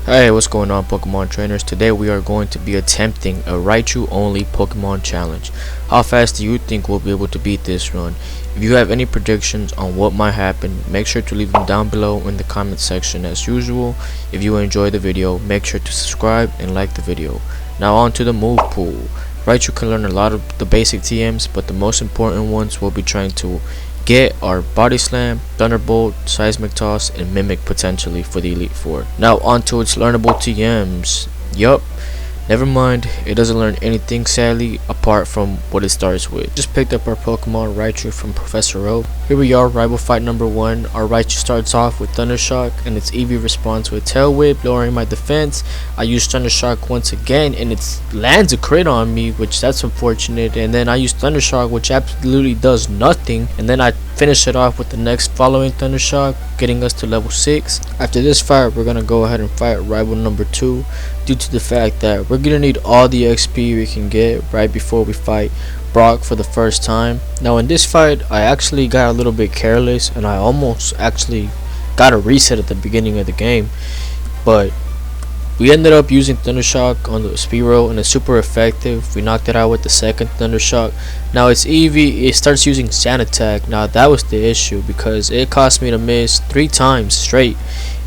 Hey, what's going on, Pokemon trainers? Today we are going to be attempting a Raichu only Pokemon challenge. How fast do you think we'll be able to beat this run? If you have any predictions on what might happen, make sure to leave them down below in the comment section as usual. If you enjoyed the video, make sure to subscribe and like the video. Now on to the move pool. Raichu can learn a lot of the basic TMs, but the most important ones we'll be trying to get are Body Slam, Thunderbolt, Seismic Toss, and Mimic potentially for the Elite Four. Now onto its learnable TMs. Yup, never mind, it doesn't learn anything sadly apart from what it starts with. Just picked up our Pokemon Raichu from Professor Oak. Here we are, rival fight number 1. Our Raichu starts off with Thunder Shock and its EV responds with Tail Whip, lowering my defense. I use Thunder Shock once again and it lands a crit on me, which that's unfortunate, and then I use Thunder Shock, which absolutely does nothing, and then I finish it off with the next following Thunder Shock, getting us to level 6. After this fight, we're gonna go ahead and fight rival number 2 due to the fact that we're gonna need all the XP we can get right before we fight Brock for the first time. Now in this fight, I actually got a little bit careless and I almost actually got a reset at the beginning of the game, but we ended up using Thunder Shock on the Spearow and it's super effective. We knocked it out with the second Thunder Shock. Now its EV, it starts using Sand Attack. Now that was the issue because it cost me to miss 3 times straight.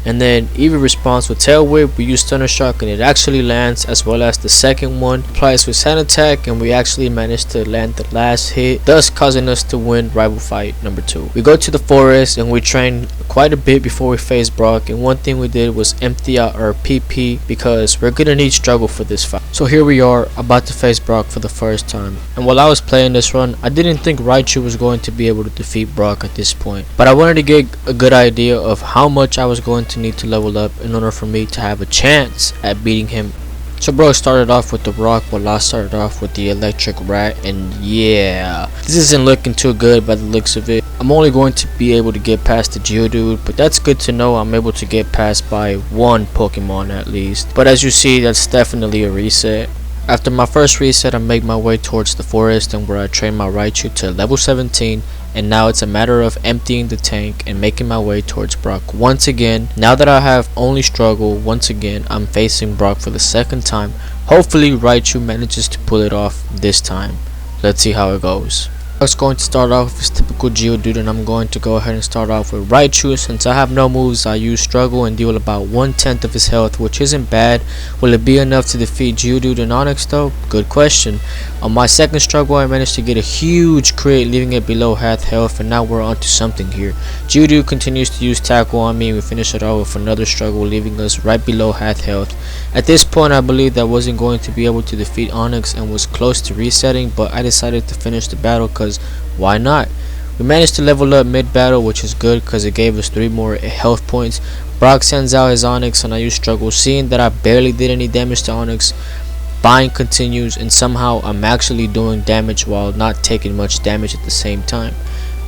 And then EV response with Tail Whip, we use Thunder Shock and it actually lands, as well as the second one applies with Sand Attack and we actually managed to land the last hit, thus causing us to win rival fight number 2. We go to the forest and we train quite a bit before we face Brock, and one thing we did was empty out our PP because we're gonna need struggle for this fight. So here we are about to face Brock for the first time, and while I was playing this run, I didn't think Raichu was going to be able to defeat Brock at this point, but I wanted to get a good idea of how much I was going to need to level up in order for me to have a chance at beating him. So bro started off with the rock while I started off with the electric rat, and yeah, this isn't looking too good by the looks of it. I'm only going to be able to get past the Geodude, but that's good to know. I'm able to get past by one Pokemon at least, but as you see, that's definitely a reset. After my first reset, I make my way towards the forest and where I train my Raichu to level 17, and now it's a matter of emptying the tank and making my way towards Brock once again. Now that I have only struggle, once again I'm facing Brock for the second time. Hopefully Raichu manages to pull it off this time. Let's see how it goes. I was going to start off with his typical Geodude, and I'm going to go ahead and start off with Raichu. Since I have no moves, I use struggle and deal about 1/10 of his health, which isn't bad. Will it be enough to defeat Geodude and Onix though? Good question. On my second struggle, I managed to get a huge crit, leaving it below half health, and now we're onto something here. Geodude continues to use tackle on me, and we finish it off with another struggle, leaving us right below half health. At this point, I believed I wasn't going to be able to defeat Onix and was close to resetting, but I decided to finish the battle because why not? We managed to level up mid-battle, which is good because it gave us 3 more health points. Brock sends out his Onix and I use struggle. Seeing that I barely did any damage to Onix, Bind continues and somehow I'm actually doing damage while not taking much damage at the same time.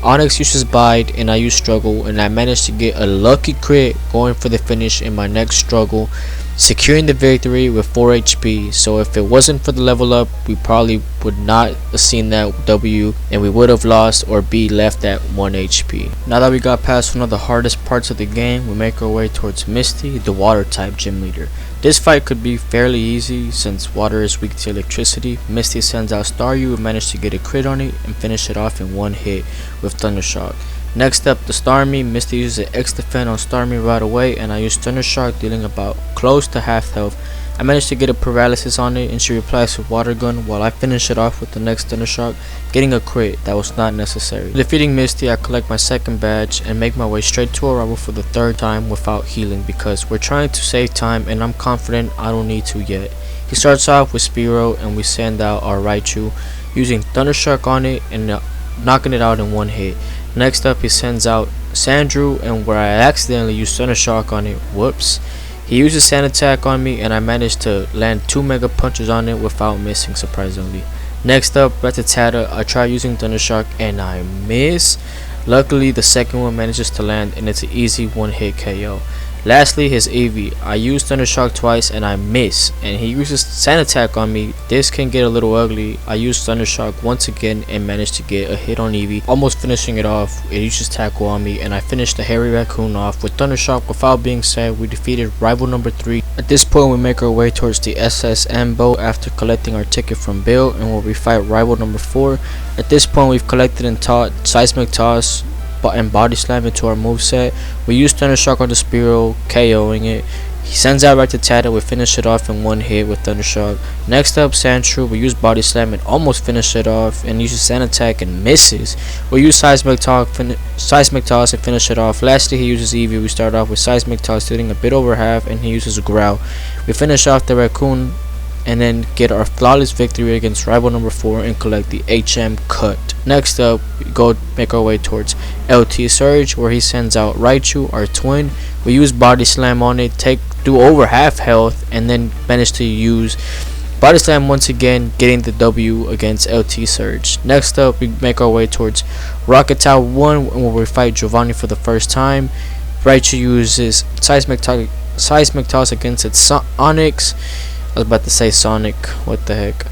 Onix uses Bide and I use struggle, and I managed to get a lucky crit going for the finish in my next struggle, securing the victory with 4 HP. So if it wasn't for the level up, we probably would not have seen that W and we would have lost or be left at 1 HP. Now that we got past one of the hardest parts of the game, we make our way towards Misty, the water type gym leader. This fight could be fairly easy since water is weak to electricity. Misty sends out Staryu and managed to get a crit on it and finish it off in one hit with Thunder Shock. Next up, the Starmie. Misty uses an X defend on Starmie right away, and I use Thunder Shock, dealing about close to half health. I managed to get a paralysis on it and she replies with Water Gun while I finish it off with the next Thunder Shock, getting a crit that was not necessary. Defeating Misty, I collect my second badge and make my way straight to a rival for the 3rd time without healing because we're trying to save time and I'm confident I don't need to yet. He starts off with Spearow and we send out our Raichu using Thunder Shock on it and knocking it out in one hit. Next up, he sends out Sandrew, and where I accidentally used Thunder Shock on it, whoops. He uses Sand Attack on me and I managed to land 2 Mega Punches on it without missing, surprisingly. Next up, Rattata, I try using Thunder Shock and I miss. Luckily, the second one manages to land and it's an easy 1-hit KO. Lastly, his Eevee. I used Thunder Shock twice and I miss, and he uses Sand Attack on me. This can get a little ugly. I used Thunder Shock once again and managed to get a hit on Eevee, almost finishing it off. It uses Tackle on me and I finished the Hairy Raccoon off with Thunder Shock. Without being said, we defeated rival number 3. At this point, we make our way towards the SSM boat after collecting our ticket from Bill, and where we fight rival number 4. At this point, we've collected and taught Seismic Toss and Body Slam into our moveset. We use Thunder Shock on the Spearow, KOing it. He sends out Rattata. We finish it off in one hit with Thunder Shock. Next up, Sandshrew. We use Body Slam and almost finish it off, and uses Sand Attack and misses. We use Seismic Toss and finish it off. Lastly, he uses Eevee. We start off with Seismic Toss, hitting a bit over half, and he uses Growl. We finish off the Raccoon and then get our flawless victory against rival number 4 and collect the HM cut. Next up, we go make our way towards LT Surge, where he sends out Raichu, our twin. We use Body Slam on it, do over half health, and then manage to use Body Slam once again, getting the W against LT Surge. Next up, we make our way towards Rocket Tower 1, where we fight Giovanni for the first time. Raichu uses Seismic Toss against its Onyx. I was about to say Sonic, what the heck.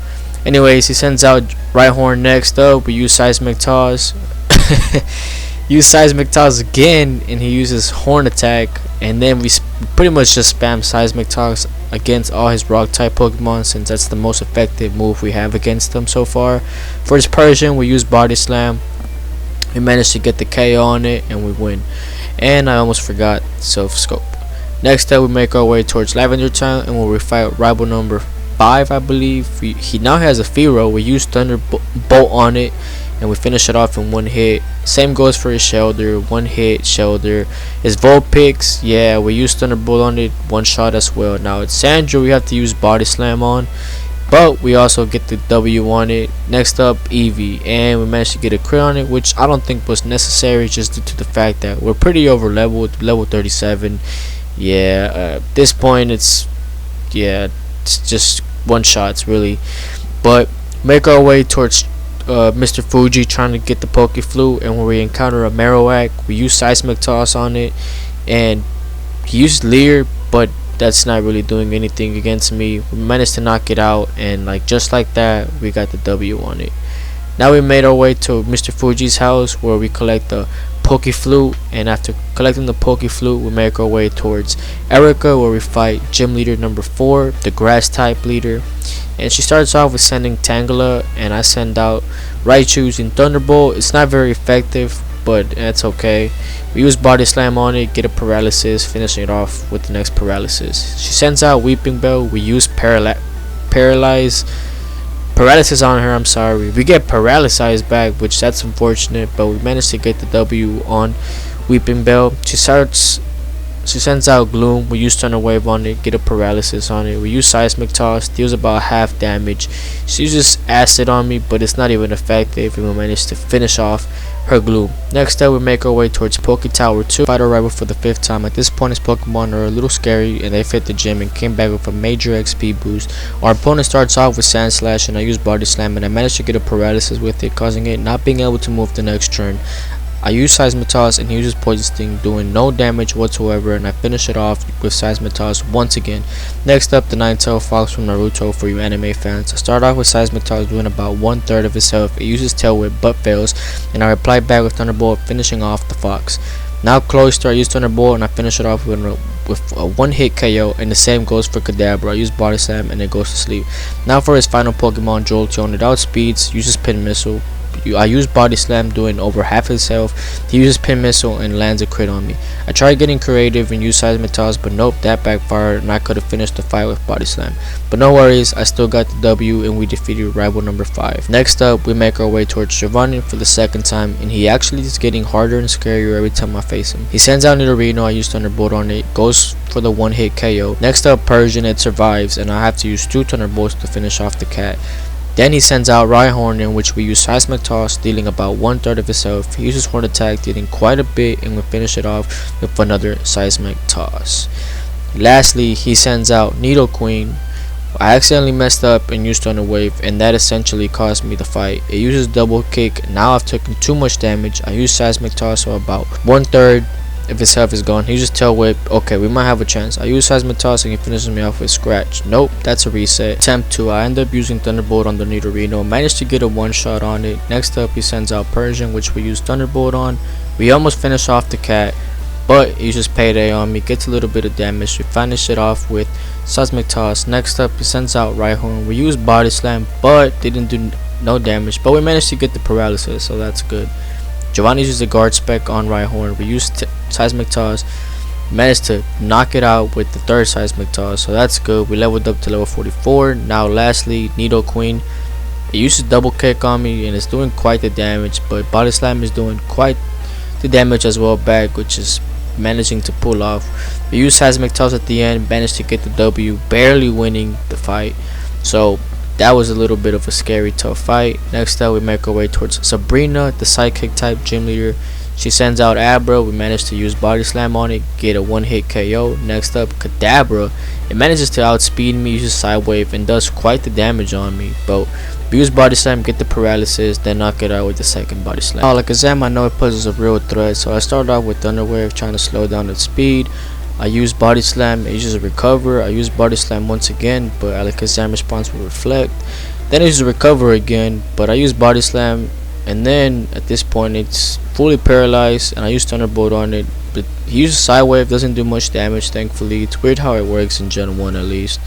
Anyways, he sends out Rhyhorn. Next up, we use Seismic Toss. Use Seismic Toss again, and he uses Horn Attack. And then we pretty much just spam Seismic Toss against all his rock type Pokemon, since that's the most effective move we have against them so far. For his Persian, we use Body Slam. We managed to get the KO on it, and we win. And I almost forgot Self Scope. Next up, we make our way towards Lavender Town, and where we fight rival number 5, I believe. He now has a Fearow. We use Thunderbolt on it, and we finish it off in one hit. Same goes for his Shelter, one hit Shelter. His Vulpix, yeah, we use Thunderbolt on it, one shot as well. Now it's Sandra, we have to use Body Slam on, but we also get the W on it. Next up, Eevee, and we managed to get a crit on it, which I don't think was necessary, just due to the fact that we're pretty over leveled, level 37. Yeah, at this point it's just one shots really. But make our way towards Mr. Fuji, trying to get the Poke Flute, and when we encounter a Marowak, we use Seismic Toss on it, and he used Leer, but that's not really doing anything against me. We managed to knock it out, and just like that, we got the W on it. Now we made our way to Mr. Fuji's house, where we collect the Poke Flute, and after collecting the Poke Flute, we make our way towards Erika, where we fight Gym Leader number 4, the Grass type leader. And she starts off with sending Tangela, and I send out Raichu using Thunderbolt. It's not very effective, but that's okay. We use Body Slam on it, get a Paralysis, finishing it off with the next Paralysis. She sends out Weeping Bell. We use Paralysis on her, I'm sorry. We get Paralyzed back, which that's unfortunate, but we managed to get the W on Weeping Bell. She sends out Gloom. We use Thunder Wave on it, get a Paralysis on it. We use Seismic Toss, deals about half damage. She uses Acid on me, but it's not even effective, and we managed to finish off her Gloom. Next up, we make our way towards Poke Tower 2, fight our rival for the 5th time. At this point, his Pokemon are a little scary, and they fit the gym and came back with a major XP boost. Our opponent starts off with Sand Slash, and I use Body Slam, and I managed to get a Paralysis with it, causing it not being able to move the next turn. I use Seismic Toss, and he uses Poison Sting, doing no damage whatsoever, and I finish it off with Seismic Toss once again. Next up, the Ninetale Fox from Naruto for you anime fans. I start off with Seismic Toss, doing about 1/3 of his health. It uses Tail Whip but fails, and I reply back with Thunderbolt, finishing off the Fox. Now Cloyster, I use Thunderbolt, and I finish it off with a one-hit KO, and the same goes for Kadabra. I use Body Slam, and it goes to sleep. Now for his final Pokemon, Jolteon, it outspeeds, uses Pin Missile. I use Body Slam, doing over half his health. He uses Pin Missile and lands a crit on me. I tried getting creative and used Seismic Toss, but nope, that backfired, and I could have finished the fight with Body Slam. But no worries, I still got the W, and we defeated rival number 5. Next up, we make our way towards Giovanni for the 2nd time, and he actually is getting harder and scarier every time I face him. He sends out Nidorino. I use Thunderbolt on it, goes for the one-hit KO. Next up, Persian, it survives, and I have to use 2 Thunderbolts to finish off the cat. Then he sends out Rhyhorn, in which we use Seismic Toss, dealing about 1/3 of his health. He uses Horn Attack, dealing quite a bit, and we finish it off with another Seismic Toss. Lastly, he sends out Nidoqueen. I accidentally messed up and used Thunder Wave, and that essentially caused me the fight. It uses Double Kick. Now I've taken too much damage. I use Seismic Toss, so about 1/3 if his health is gone. He just tail whip. Okay, we might have a chance. I use Seismic Toss and he finishes me off with Scratch. Nope, that's a reset. Attempt 2. I end up using Thunderbolt on the Nidorino. Managed to get a one shot on it. Next up, he sends out Persian, which we use Thunderbolt on. We almost finish off the cat, but he uses Payday on me. Gets a little bit of damage. We finish it off with Seismic Toss. Next up, he sends out Raichu. We use Body Slam, but didn't do no damage. But we managed to get the paralysis, so that's good. Giovanni uses a guard spec on Rhyhorn. We used Seismic Toss, managed to knock it out with the third Seismic Toss, so that's good. We leveled up to level 44. Now lastly, Nidoqueen. It uses double kick on me and it's doing quite the damage, but Body Slam is doing quite the damage as well back, which is managing to pull off. We use Seismic Toss at the end, managed to get the W, barely winning the fight. So that was a little bit of a scary, tough fight. Next up, we make our way towards Sabrina, the Psychic type gym leader. She sends out Abra. We managed to use Body Slam on it, get a one-hit KO. Next up, Kadabra. It manages to outspeed me, uses Side Wave, and does quite the damage on me. But we use Body Slam, get the paralysis, then knock it out with the second Body Slam. Alakazam, I know it poses a real threat, so I started off with Thunder Wave, trying to slow down its speed. I use Body Slam, it uses Recover. I use Body Slam once again, but Alakazam responds with Reflect. Then it uses Recover again, but I use Body Slam, and then at this point it's fully paralyzed, and I use Thunderbolt on it. But he uses Side Wave, doesn't do much damage, thankfully. It's weird how it works in Gen 1 at least.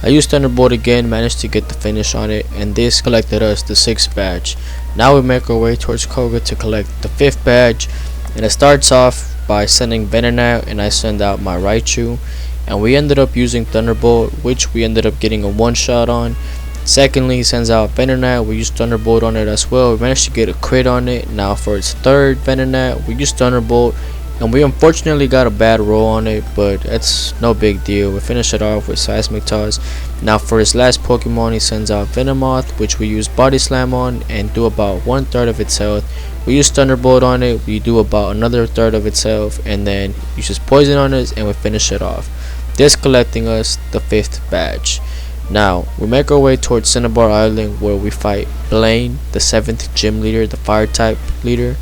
I used Thunderbolt again, managed to get the finish on it, and this collected us the 6th badge. Now we make our way towards Koga to collect the 5th badge, and it starts off by sending Venonat, and I send out my Raichu, and we ended up using Thunderbolt, which we ended up getting a one shot on. Secondly, he sends out Venonat. We used Thunderbolt on it as well. We managed to get a crit on it. Now for its third Venonat, we used Thunderbolt, and we unfortunately got a bad roll on it, but that's no big deal. We finish it off with Seismic Toss. Now for his last Pokemon, he sends out Venomoth, which we use Body Slam on and do about 1/3 of its health. We use Thunderbolt on it, we do about another third of its health, and then uses Poison on us, and we finish it off. This collecting us the 5th badge. Now we make our way towards Cinnabar Island, where we fight Blaine, the 7th gym leader, the fire type leader,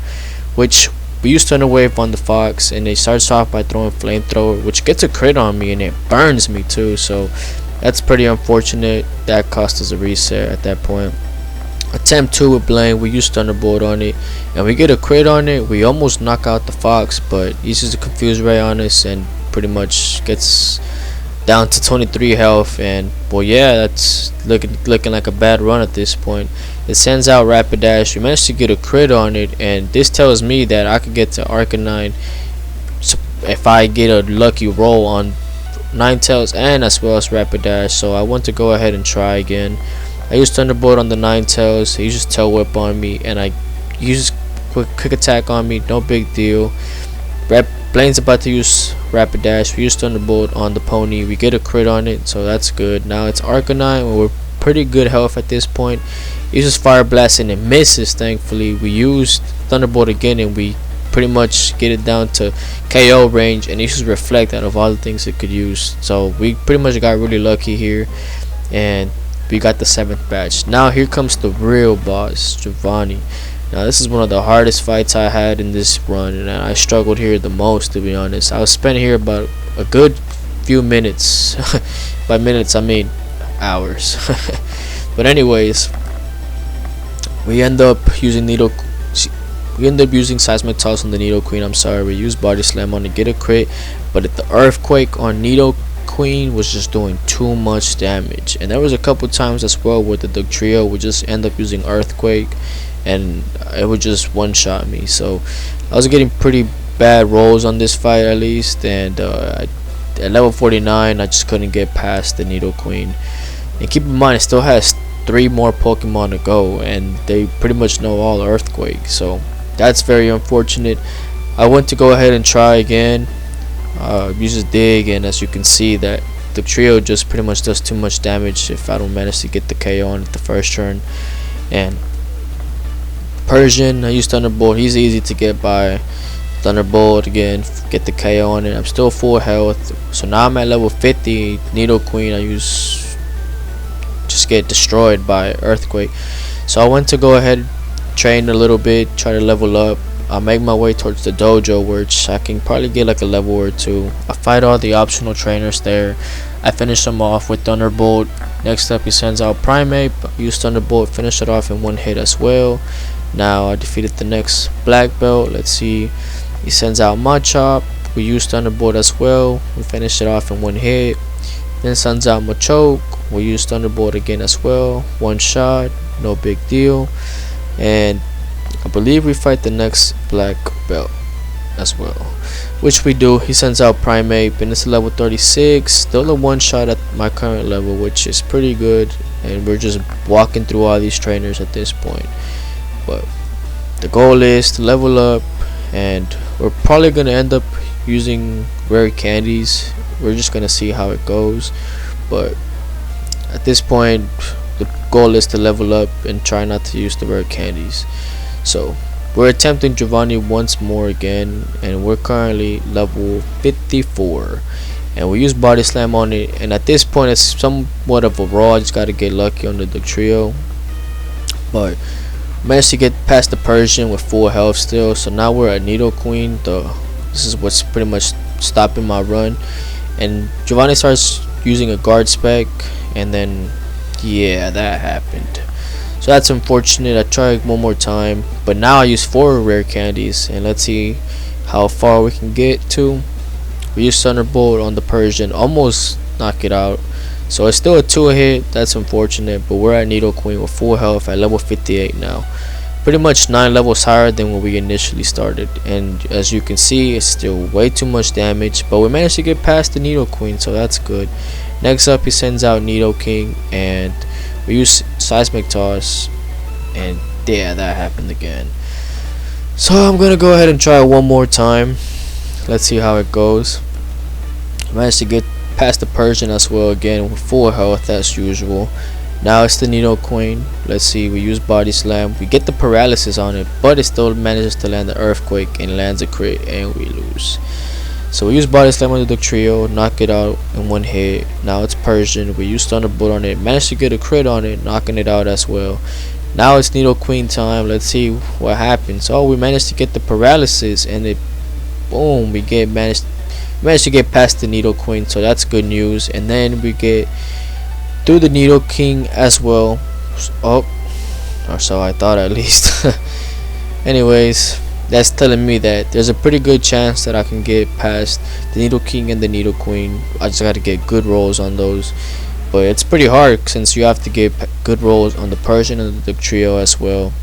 which we use Thunder Wave on the fox, and it starts off by throwing Flamethrower, which gets a crit on me and it burns me too, so that's pretty unfortunate. That cost us a reset at that point. Attempt 2 with Blaine, we use Thunderbolt on it, and we get a crit on it. We almost knock out the fox, but he uses a Confuse Ray on us and pretty much gets down to 23 health. And well, yeah, that's looking like a bad run at this point. It sends out Rapidash. We managed to get a crit on it, and this tells me that I could get to Arcanine if I get a lucky roll on Ninetales and as well as Rapidash. So I want to go ahead and try again. I use Thunderbolt on the Ninetales. He uses Tail Whip on me, and I use quick attack on me. No big deal. Blaine's about to use Rapidash. We use Thunderbolt on the pony. We get a crit on it, so that's good. Now it's Arcanine. We're pretty good health at this point. He uses Fire Blast and it misses, thankfully. We used Thunderbolt again, and we pretty much get it down to KO range, and he uses Reflect out of all the things it could use. So we pretty much got really lucky here, and we got the 7th badge. Now here comes the real boss, Giovanni. Now this is one of the hardest fights I had in this run, and I struggled here the most, to be honest. I was spent here about a good few minutes. By minutes I mean hours. But anyways, we end up using Seismic Toss on the Nidoqueen. I'm sorry, we used Body Slam on to get a crit, but the Earthquake on Nidoqueen was just doing too much damage. And there was a couple times as well with the Dugtrio would just end up using Earthquake, and it would just one-shot me. So I was getting pretty bad rolls on this fight at least, and at level 49 I just couldn't get past the Nidoqueen. And keep in mind, it still has 3 more Pokemon to go, and they pretty much know all Earthquake, so that's very unfortunate. I went to go ahead and try again, uses Dig, and as you can see that the trio just pretty much does too much damage if I don't manage to get the KO on it the first turn. And Persian, I use Thunderbolt. He's easy to get by. Thunderbolt again, get the KO on it. I'm still full health, so now I'm at level 50. Nidoqueen, I use just get destroyed by Earthquake. So I went to go ahead, train a little bit, try to level up, I make my way towards the dojo, which I can probably get like a level or two. I fight all the optional trainers there. I finish him off with Thunderbolt. Next up, he sends out Primate. Use Thunderbolt, finish it off in one hit as well. Now I defeated the next black belt. Let's see. He sends out Machop. We use Thunderbolt as well. We finish it off in one hit. Then sends out Machoke. We use Thunderbolt again as well. One shot, no big deal. And I believe we fight the next black belt as well, which we do. He sends out Primate, and it's level 36. Still a one shot at my current level, which is pretty good. And we're just walking through all these trainers at this point. But the goal is to level up, and we're probably gonna end up using rare candies. We're just gonna see how it goes, but at this point the goal is to level up and try not to use the rare candies. So we're attempting Giovanni once more again, and we're currently level 54, and we use body slam on it. And at this point it's somewhat of a raw. I just gotta get lucky on the trio, but managed to get past the Persian with full health still. So now we're at Needle Queen. This is what's pretty much stopping my run. And Giovanni starts using a guard spec, and then yeah, that happened. So that's unfortunate. I tried one more time, but now I use 4 rare candies, and let's see how far we can get to. We use Thunderbolt on the Persian, almost knock it out. So it's still a 2-hit. That's unfortunate, but we're at Needle Queen with full health at level 58 now. Pretty much 9 levels higher than when we initially started, and as you can see, it's still way too much damage, but we managed to get past the Needle Queen, so that's good. Next up, he sends out Needle King, and we use Seismic Toss, and yeah, that happened again. So I'm gonna go ahead and try it one more time. Let's see how it goes. I managed to get past the Persian as well again with full health as usual. Now it's the Needle Queen. Let's see, we use body slam. We get the paralysis on it, but it still manages to land the earthquake and lands a crit, and we lose. So we use body slam on the trio, knock it out in one hit. Now it's Persian. We use Thunderbolt on it, managed to get a crit on it, knocking it out as well. Now it's Needle Queen time. Let's see what happens. Oh, we managed to get the paralysis, and it boom, we managed to get past the Needle Queen, so that's good news. And then we get through the Needle King as well. Oh, or so I thought at least. Anyways, that's telling me that there's a pretty good chance that I can get past the Needle King and the Needle Queen. I just got to get good rolls on those, but it's pretty hard since you have to get good rolls on the Persian and the trio as well.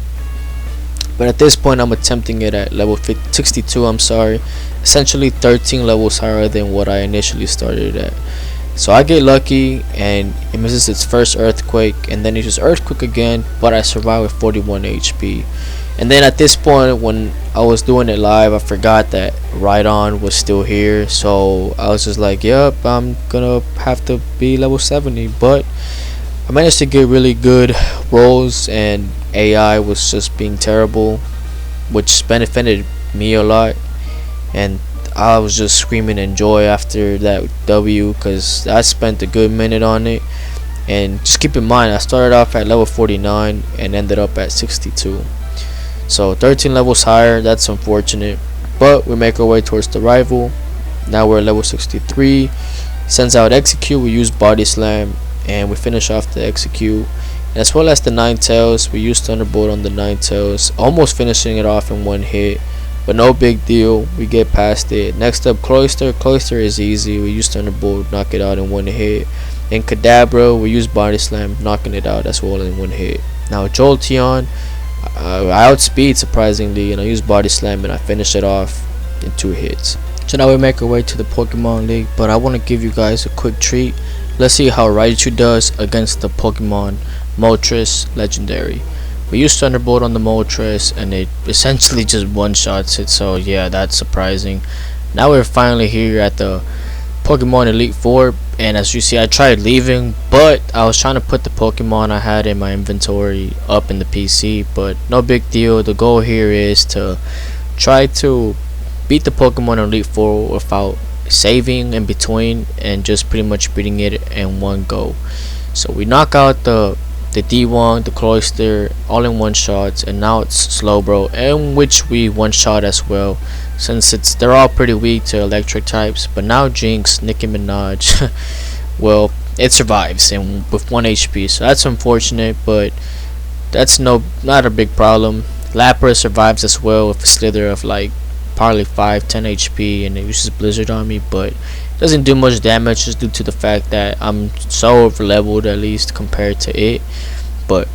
But at this point I'm attempting it at level 62. I'm sorry, essentially 13 levels higher than what I initially started at. So I get lucky, and it misses its first earthquake, and then it uses earthquake again, but I survive with 41 HP. And then at this point, when I was doing it live, I forgot that Rhydon was still here, so I was just like, yep, I'm gonna have to be level 70. But I managed to get really good rolls, and AI was just being terrible, which benefited me a lot. And I was just screaming in joy after that W, because I spent a good minute on it. And just keep in mind, I started off at level 49 and ended up at 62. So 13 levels higher. That's unfortunate, but we make our way towards the rival. Now we're at level 63. Sends out Execute. We use body slam, and we finish off the Execute, as well as the Ninetales. We use Thunderbolt on the Ninetales, almost finishing it off in one hit, but no big deal. We get past it. Next up, Cloyster. Cloyster is easy. We use Thunderbolt, knock it out in one hit. And Kadabra, we use body slam, knocking it out as well in one hit. Now Jolteon, I outspeed surprisingly, and I use body slam, and I finish it off in 2 hits. So now we make our way to the Pokemon League, but I want to give you guys a quick treat. Let's see how Raichu does against the Pokemon Moltres Legendary. We use Thunderbolt on the Moltres, and it essentially just one-shots it, so yeah, that's surprising. Now we're finally here at the Pokemon Elite Four, and as you see, I tried leaving, but I was trying to put the Pokemon I had in my inventory up in the PC, but no big deal. The goal here is to try to beat the Pokemon Elite Four without saving in between, and just pretty much beating it in one go. So we knock out the the D1, the Cloyster, all in one shots, and now it's Slowbro, in which we one shot as well, since they're all pretty weak to electric types. But now Jinx, Nicki Minaj, well, it survives and with 1 HP, so that's unfortunate, but that's not a big problem. Lapras survives as well with a slither of like probably 5-10 HP, and it uses Blizzard on me, but doesn't do much damage just due to the fact that I'm so over leveled, at least compared to it. But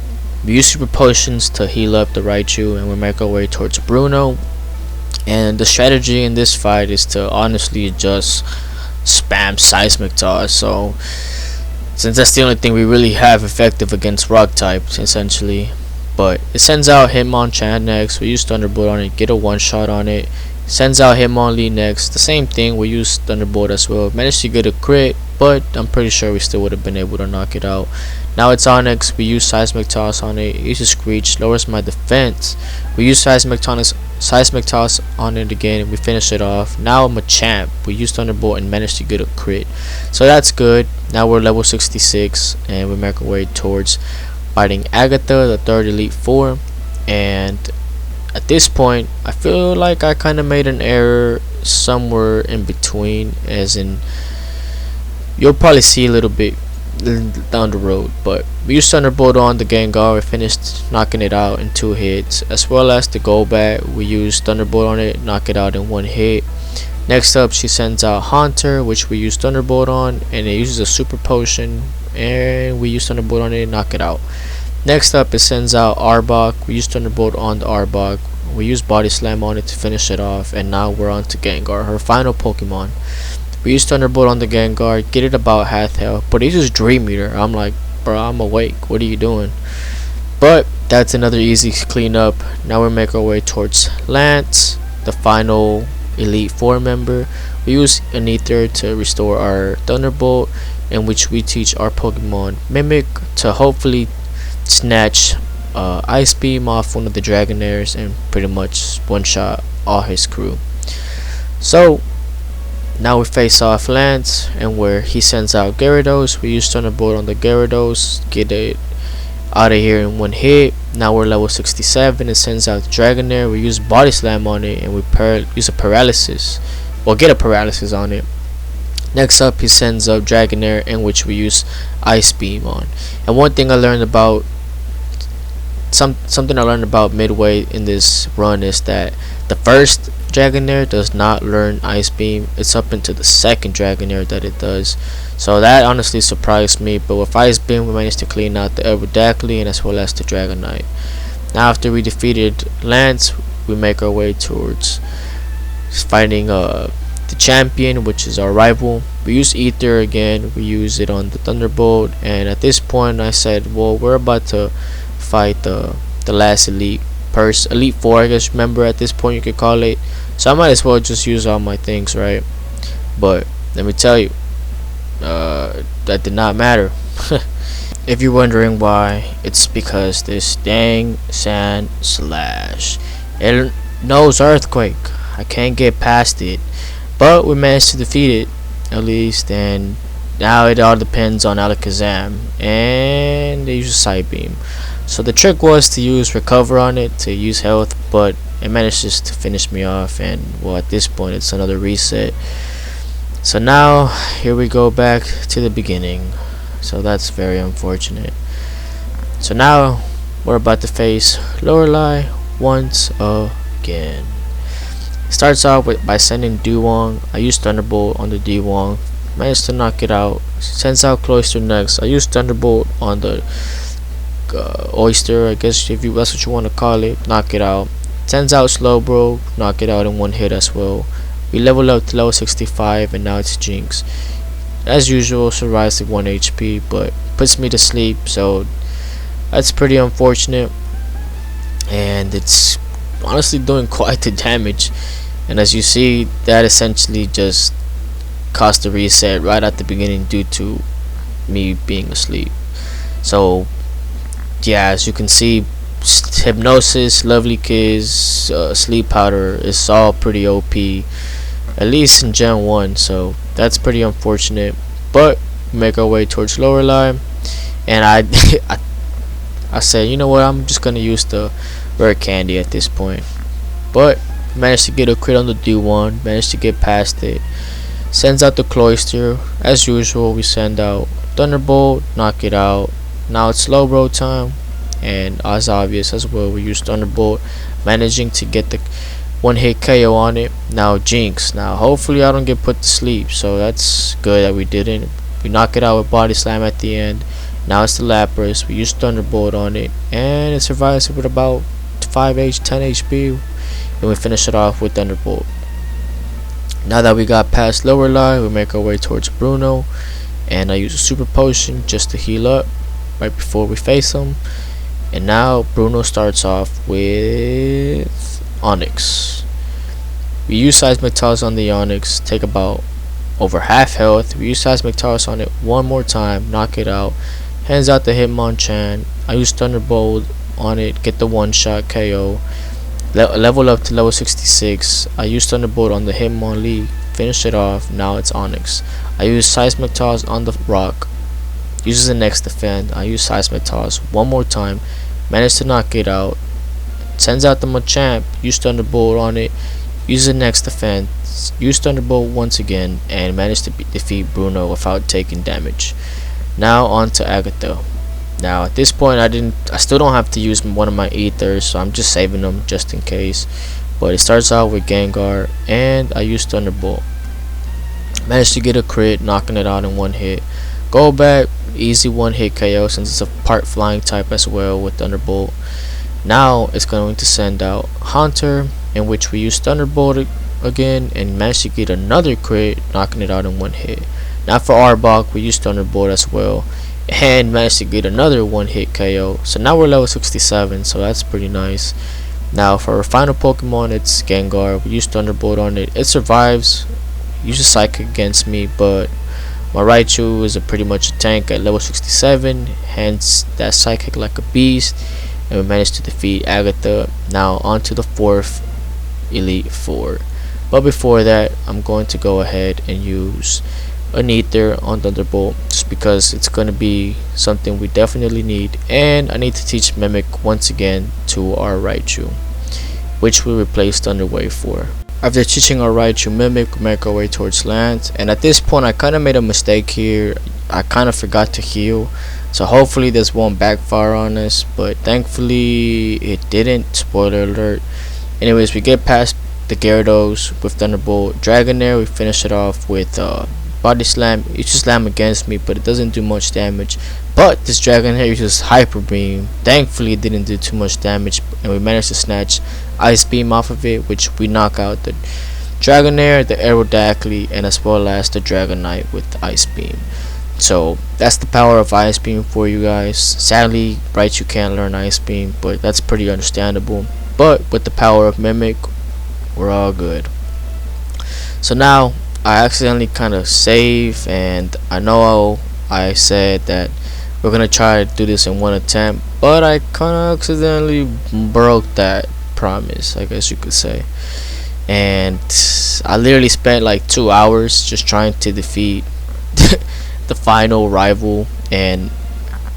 we use super potions to heal up the Raichu, and we make our way towards Bruno. And the strategy in this fight is to honestly just spam Seismic Toss. So since that's the only thing we really have effective against rock types essentially. But it sends out Hitmonchan next. We use Thunderbolt on it, get a one shot on it. Sends out Hitmonlee next. The same thing, we use Thunderbolt as well. Managed to get a crit, but I'm pretty sure we still would have been able to knock it out. Now it's Onyx. We use Seismic Toss on it. It uses Screech, lowers my defense. We use Seismic Toss on it again, and we finish it off. Now I'm a champ. We use Thunderbolt and managed to get a crit. So that's good. Now we're level 66, and we make our way towards fighting Agatha, the third Elite Four. And at this point, I feel like I kind of made an error somewhere in between, as in you'll probably see a little bit down the road. But we used Thunderbolt on the Gengar. We finished knocking it out in 2 hits, as well as the Golbat. We used Thunderbolt on it, knock it out in 1 hit. Next up, she sends out Haunter, which we use Thunderbolt on, and it uses a Super Potion, and we use Thunderbolt on it, knock it out. Next up, it sends out Arbok. We use Thunderbolt on the Arbok. We use Body Slam on it to finish it off, and now we're on to Gengar, her final Pokemon. We use Thunderbolt on the Gengar, get it about half health, but it uses Dream Eater. I'm like, bro, I'm awake. What are you doing? But that's another easy cleanup. Now we make our way towards Lance, the final Elite Four member. We use an Ether to restore our Thunderbolt, in which we teach our Pokemon Mimic to hopefully snatch Ice Beam off one of the Dragonairs and pretty much one shot all his crew. So now we face off Lance, and where he sends out Gyarados, we use Thunderbolt on the Gyarados, get it out of here in 1 hit. Now we're level 67. It sends out the Dragonair. We use Body Slam on it, and we use a paralysis, well, get a paralysis on it. Next up, he sends up Dragonair, in which we use Ice Beam on. And one thing I learned about something I learned about midway in this run is that the first Dragonair does not learn Ice Beam. It's up into the second Dragonair that it does. So that honestly surprised me. But with Ice Beam, we managed to clean out the Aerodactyl and as well as the Dragonite. Now after we defeated Lance, we make our way towards fighting the champion, which is our rival. We use Ether again. We use it on the Thunderbolt, and at this point I said, well, we're about to fight the last Elite Four, I guess, remember, at this point you could call it. So I might as well just use all my things, right? But let me tell you, that did not matter. If you're wondering why, it's because this dang Sand Slash, it knows Earthquake. I can't get past it, but we managed to defeat it at least, and now it all depends on Alakazam, and they use Side Beam. So the trick was to use Recover on it to use health, but it managed just to finish me off, and well, at this point it's another reset. So now here we go back to the beginning. So that's very unfortunate. So now we're about to face Lorelei once again. Starts off by sending Dewong. I use Thunderbolt on the Dewong, managed to knock it out. Sends out Cloyster next. I use Thunderbolt on the Oyster, I guess, if that's what you want to call it. Knock it out. Sends out Slowbro, knock it out in 1 hit as well. We level up to level 65, and now it's Jinx. As usual, survives to 1 HP, but puts me to sleep, so that's pretty unfortunate. And it's honestly doing quite the damage, and as you see, that essentially just caused the reset right at the beginning due to me being asleep. So yeah, as you can see, Hypnosis, Lovely Kiss, Sleep Powder is all pretty OP, at least in Gen 1, so that's pretty unfortunate. But we make our way towards Lorelei, and I said, you know what, I'm just gonna use the rare candy at this point. But managed to get a crit on the D1, managed to get past it. Sends out the Cloyster. As usual, we send out Thunderbolt, knock it out. Now it's slow roll time, and as obvious as well, we use Thunderbolt, managing to get the one hit KO on it. Now Jinx. Now hopefully I don't get put to sleep, so that's good that we didn't. We knock it out with Body Slam at the end. Now it's the Lapras. We use Thunderbolt on it, and it survives with about 5 10 HP, and we finish it off with Thunderbolt. Now that we got past lower line, we make our way towards Bruno, and I use a super potion just to heal up right before we face him. And now Bruno starts off with Onyx. We use Seismic Toss on the Onyx, take about over half health. We use Seismic Toss on it one more time, knock it out, hands out the Hitmonchan. I use Thunderbolt on it, get the one shot KO. Level up to level 66. I use Thunderbolt on the Hitmonlee, finish it off. Now it's Onyx. I use Seismic Toss on the rock, uses the next defend. I use Seismic Toss one more time, manage to knock it out, sends out the Machamp, use Thunderbolt on it, use the next defense, use Thunderbolt once again, and manage to defeat Bruno without taking damage. Now on to Agatha. Now at this point I still don't have to use one of my ethers, so I'm just saving them just in case. But it starts out with Gengar, and I use Thunderbolt. Managed to get a crit, knocking it out in one hit. Go back, easy one hit KO since it's a part flying type as well with Thunderbolt. Now it's going to send out Haunter, in which we use Thunderbolt again and managed to get another crit, knocking it out in one hit. Now for Arbok, we use Thunderbolt as well, and managed to get another one hit KO. So now we're level 67, so that's pretty nice. Now for our final Pokemon, it's Gengar. We use Thunderbolt on it. It survives, uses Psychic against me, but my Raichu is pretty much a tank at level 67, hence that Psychic like a beast, and we managed to defeat Agatha. Now on to the fourth Elite Four. But before that, I'm going to go ahead and use an Ether on Thunderbolt, just because it's going to be something we definitely need, and I need to teach Mimic once again to our Raichu, which we replaced Thunderwave for. After teaching our Raichu Mimic, we make our way towards land, and at this point I kind of made a mistake here. I kind of forgot to heal, so hopefully this won't backfire on us, but thankfully it didn't. Spoiler alert. Anyways, we get past the Gyarados with Thunderbolt. Dragonair, we finish it off with Body Slam. It uses Slam against me, but it doesn't do much damage. But this Dragonair uses Hyper Beam. Thankfully it didn't do too much damage, and we managed to snatch Ice Beam off of it, which we knock out the Dragonair, the Aerodactyl, and as well as the Dragonite with Ice Beam. So that's the power of Ice Beam for you guys. Sadly, Raichu can't learn Ice Beam, but that's pretty understandable. But with the power of Mimic, we're all good. So now I accidentally kind of save, and I know I said that we're gonna try to do this in one attempt, but I kind of accidentally broke that promise, I guess you could say. And I literally spent like 2 hours just trying to defeat the final rival, and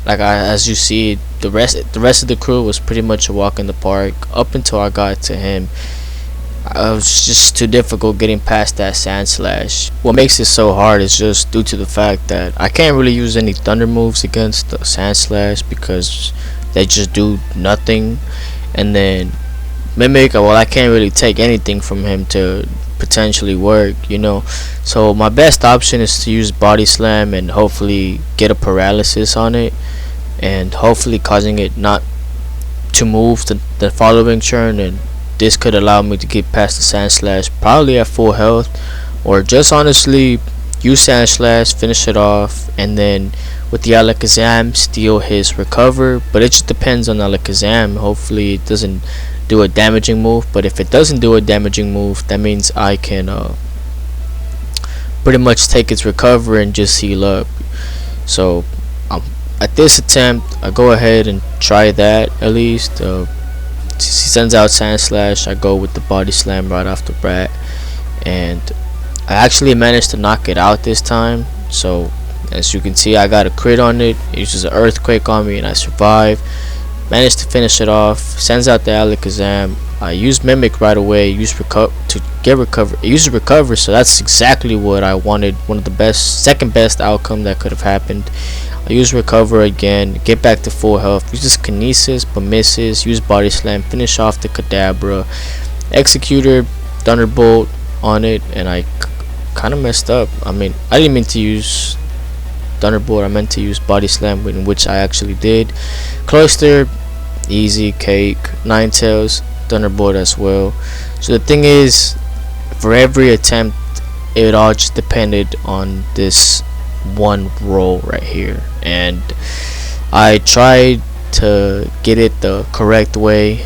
like as you see, the rest of the crew was pretty much a walk in the park up until I got to him. It was just too difficult getting past that Sand Slash. What makes it so hard is just due to the fact that I can't really use any thunder moves against the Sand Slash because they just do nothing. And then Mimic, well, I can't really take anything from him to potentially work, you know. So my best option is to use Body Slam and hopefully get a paralysis on it, and hopefully causing it not to move the following turn, and this could allow me to get past the Sand Slash probably at full health, or just honestly use Sand Slash, finish it off, and then with the Alakazam steal his recover. But it just depends on Alakazam. Hopefully it doesn't do a damaging move, but if it doesn't do a damaging move, that means I can pretty much take its recover and just heal up. So at this attempt, I go ahead and try that at least. He sends out Sand Slash, I go with the Body Slam right off the bat, and I actually managed to knock it out this time. So as you can see, I got a crit on it. It uses an Earthquake on me and I survive. Managed to finish it off. Sends out the Alakazam. I used Mimic right away. Used recover to get recover. It used recover, so that's exactly what I wanted. One of the best, second best outcome that could have happened. I use recover again, get back to full health, uses kinesis but misses, use body slam, finish off the Kadabra, executor, thunderbolt on it, and I kind of messed up. I mean, I didn't mean to use thunderbolt, I meant to use body slam, in which I actually did. Cloister, easy, cake. Ninetales, thunderbolt as well. So the thing is, for every attempt, it all just depended on this one roll right here, and I tried to get it the correct way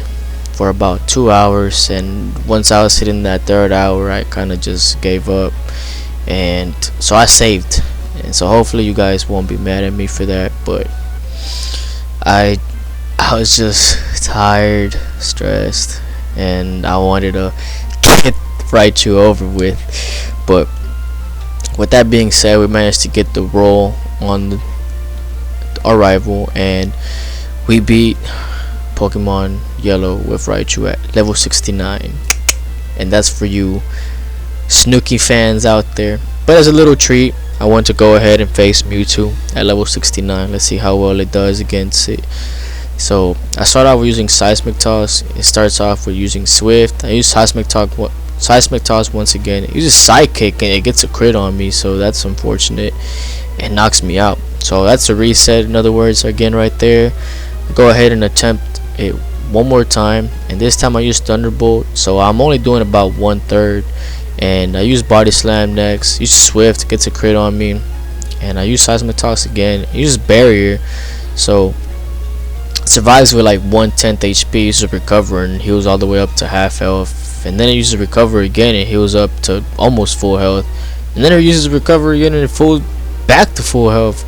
for about 2 hours, and once I was hitting that third hour, I kind of just gave up, and so I saved. And so hopefully you guys won't be mad at me for that, but I was just tired, stressed, and I wanted to get Raichu over with. But with that being said, we managed to get the roll on our rival, and we beat Pokemon Yellow with Raichu at level 69. And that's for you Snooki fans out there. But as a little treat, I want to go ahead and face Mewtwo at level 69. Let's see how well it does against it. So I start off with using Seismic Toss. It starts off with using Swift. I use Seismic Toss once again. It uses Sidekick and it gets a crit on me, so that's unfortunate. It knocks me out. So that's a reset, in other words, again right there. I go ahead and attempt it one more time, and this time I use Thunderbolt, so I'm only doing about 1/3. And I use Body Slam next. Use Swift, gets a crit on me, and I use Seismic Toss again. I use Barrier, so it survives with like 1/10 HP. Uses Recover and heals all the way up to half health, and then it uses Recover again and heals up to almost full health, and then it uses Recover again and it back to full health.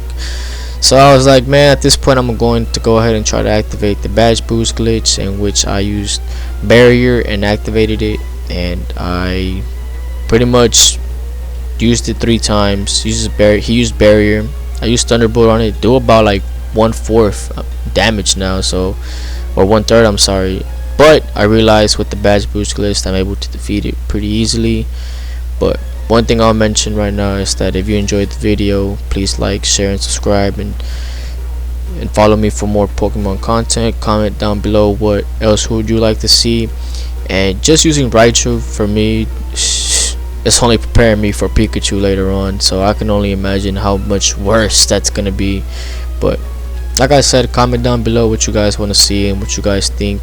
So I was like, man, at this point I'm going to go ahead and try to activate the badge boost glitch, in which I used Barrier and activated it, and I pretty much used it 3 times. He used Barrier. I used Thunderbolt on it. Do about like 1/4 damage now, so, or 1/3, I'm sorry. But I realized with the badge boost glitch I'm able to defeat it pretty easily. But one thing I'll mention right now is that if you enjoyed the video, please like, share, and subscribe, and follow me for more Pokemon content. Comment down below what else would you like to see. And just using Raichu for me, it's only preparing me for Pikachu later on, so I can only imagine how much worse that's gonna be. But like I said, comment down below what you guys want to see and what you guys think,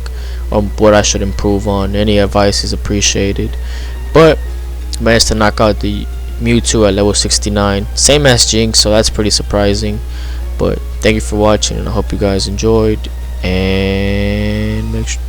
or what I should improve on. Any advice is appreciated. But I managed to knock out the Mewtwo at level 69, same as Jinx, so that's pretty surprising. But thank you for watching, and I hope you guys enjoyed, and make sure